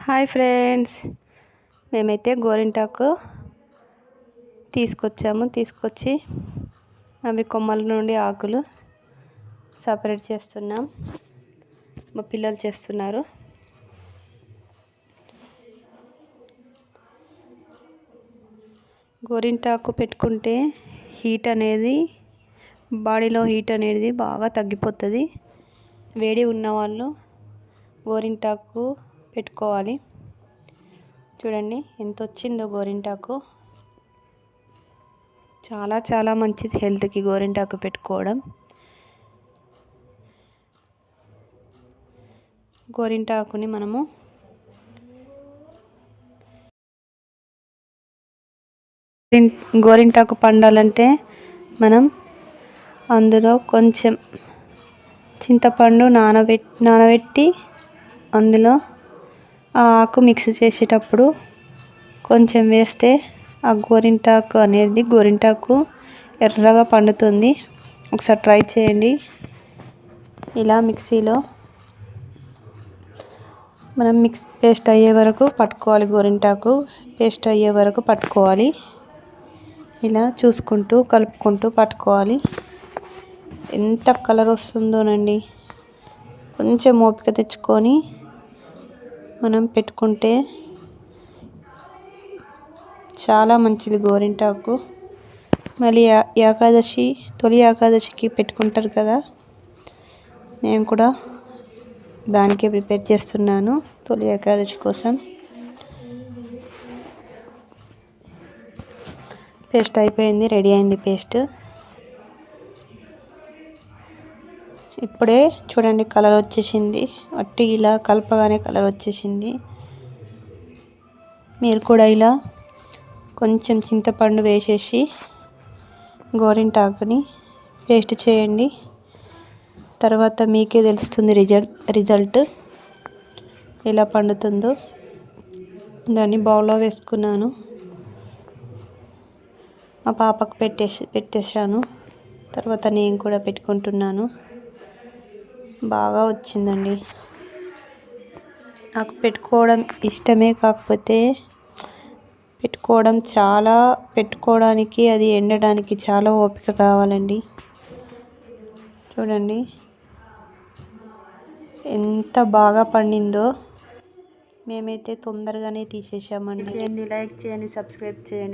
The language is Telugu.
హాయ్ ఫ్రెండ్స్, మేమైతే గోరింటాకు తీసుకొచ్చి అవి కొమ్మల నుండి ఆకులు సపరేట్ చేస్తున్నాం. మా పిల్లలు చేస్తున్నారు. గోరింటాకు పెట్టుకుంటే బాడీలో హీట్ అనేది బాగా తగ్గిపోతుంది. వేడి ఉన్నవాళ్ళు గోరింటాకు పెట్టుకోవాలి. చూడండి ఎంత వచ్చిందో గోరింటాకు. చాలా చాలా మంచిది హెల్త్కి గోరింటాకు పెట్టుకోవడం. గోరింటాకుని మనము గోరింటాకు పండాలంటే మనం అందులో కొంచెం చింతపండు నానబెట్టి అందులో ఆ ఆకు మిక్స్ చేసేటప్పుడు కొంచెం వేస్తే ఆ గోరింటాకు ఎర్రగా పండుతుంది. ఒకసారి ట్రై చేయండి. ఇలా మిక్సీలో మనం పేస్ట్ అయ్యే వరకు పట్టుకోవాలి. గోరింటాకు పేస్ట్ అయ్యే వరకు పట్టుకోవాలి. ఇలా చూసుకుంటూ కలుపుకుంటూ పట్టుకోవాలి. ఎంత కలర్ వస్తుందోనండి. కొంచెం ఓపిక తెచ్చుకొని మనం పెట్టుకుంటే చాలా మంచిది గోరింటాకు. మళ్ళీ తొలి ఏకాదశికి పెట్టుకుంటారు కదా, నేను కూడా దానికే ప్రిపేర్ చేస్తున్నాను. తొలి ఏకాదశి కోసం పేస్ట్ అయిపోయింది, రెడీ అయింది పేస్ట్. ఇప్పుడే చూడండి కలర్ వచ్చేసింది. ఇలా కలపగానే కలర్ వచ్చేసింది. మీరు కూడా ఇలా కొంచెం చింతపండు వేసేసి గోరింటాకుని పేస్ట్ చేయండి. తర్వాత మీకే తెలుస్తుంది రిజల్ట్ ఎలా పండుతుందో. దాన్ని బౌల్లో వేసుకున్నాను. మా పాపకు పెట్టేశాను. తర్వాత నేను కూడా పెట్టుకుంటున్నాను. బాగా వచ్చిందండి. నాకు పెట్టుకోవడం ఇష్టమే, కాకపోతే పెట్టుకోవడానికి అది ఎండడానికి చాలా ఓపిక కావాలండి. చూడండి ఎంత బాగా పండిందో. మేమైతే తొందరగానే తీసేసామండి. లైక్ చేయండి, సబ్స్క్రైబ్ చేయండి.